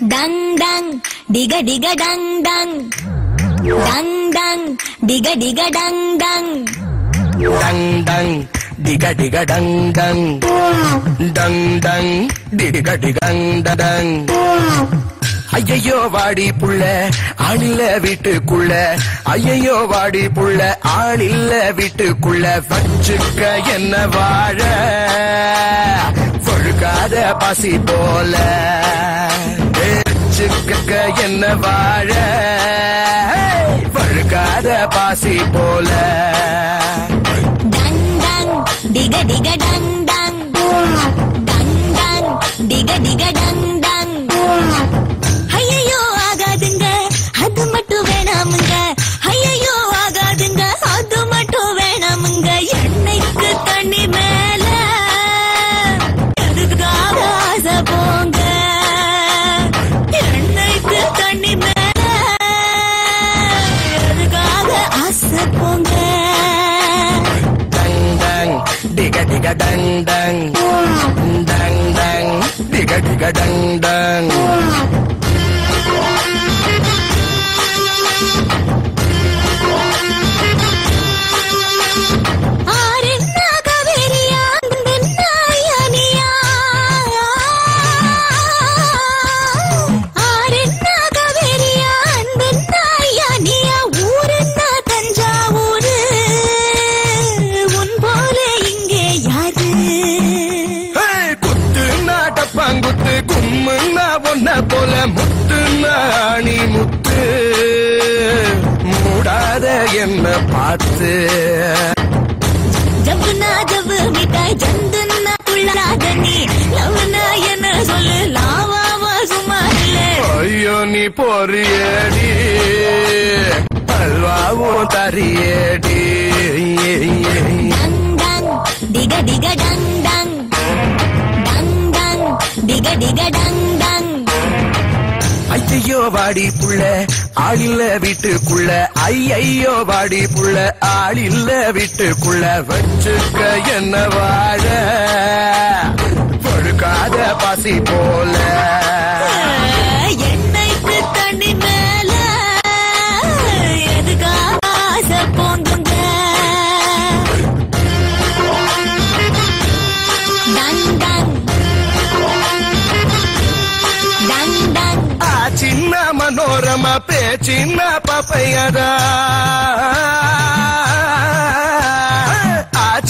Dang dang, diga diga dang dang. Dang dang, diga diga dang dang. Dang dang, diga diga dang dang. Dang dang, diga diga dang dang. ஐயையோ வாடி புள்ள ஆளில்ல வீட்டுக்குள்ள ஐயையோ வாடி புள்ள ஆளில்ல வீட்டுக்குள்ள வச்சுக்க என்ன வாழ பொழுக்காத பசி போல வச்சுக்க என்ன வாழ பொழுக்காத பாசி போல Dang dang, diga diga dang dang. Dang dang, diga diga dang dang. ஐயையோ ஆகாதுங்க அது மட்டும் வேணாமுங்க ஐயையோ ஆகாதுங்க அது மட்டும் வேணாமுங்க எண்ணெய்க்கு தண்ணி மேல எதுக்காக ஆசை போங்க எண்ணெய்க்கு தண்ணி மேல எதுக்காக ஆசை போங்க Dang dang, diga diga dang dang. Dang dang, diga diga dang dang. போல முத்து நாணி முத்து மூடாத என்ன பார்த்து ஜவ்னா ஜவ்வு மிட்டாய் ஜந்துன்னா துள்ளாத நீ லவ்னா என்ன சொல்லு லாவாவா சும்மா இல்ல ஐயோ நீ பொறியடி அல்வாவும் தரியடி டங் டங் டிக டிக டங் டங் டங் டங் டிக டிக டங் டங் ஐயையோ வாடி புள்ள ஆளில்ல வீட்டுக்குள்ள ஐயையோ வாடி புள்ள ஆளில்ல வீட்டுக்குள்ள வச்சுக்க என்ன வாழ பொழுக்காத பாசி போல எண்ணெய்க்கு தண்ணி மேல எதுக்காக ஆசை போங்குங்க டங் டங் டங் டங் சின்ன மனோரமா பேச்சின்ன பாப்பையதா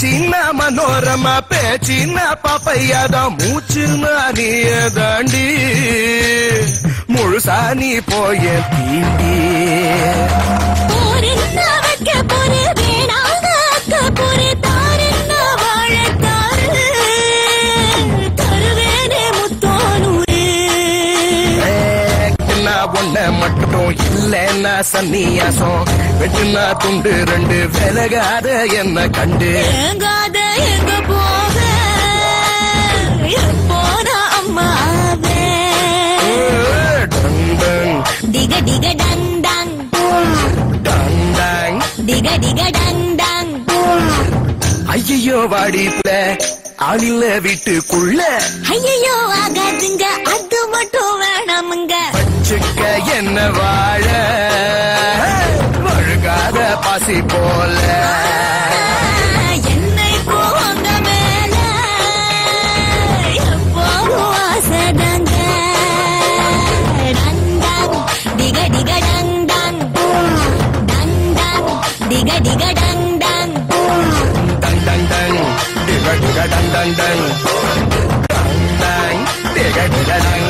சின்ன மனோரமா பேச்சின்ன பாப்பையதா மூச்சு நீய தாண்டி முழுசா நீ போய தீண்டி போரின்னா வைக்க போரு வேணாங்க அக்க போரு தாருன்னா வாழத்தாரு தருவேனே முத்தோனூரு ஒன்ன மட்டும் இல்லைன்னா சன்னியாசம் வெட்டுனா துண்டு ரெண்டு விலகாத என்ன கண்டு ஏங்காத எங்க போக எப்போனா அம்மாவே டங் டங் டிக டிக டங் டங் டங் டங் டிக டிக டங் டங் ஐயையோ வாடிப்புல ஆளில்ல வீட்டுக்குள்ள ஐயையோ ஆகாதுங்க அது மட்டும் வேணாமுங்க வச்சுக்க என்ன வாழ வழுகாத பாசி போல என்னை போங்க மேல எப்போதும் ஆசைதாங்க டங் டங் டிக டிக டங் டங் டங் டங் டிக டிக டங் டங் டங் டங் டங் டிக டிக டங் டங் டங் டங் டங் டிக டிக டங்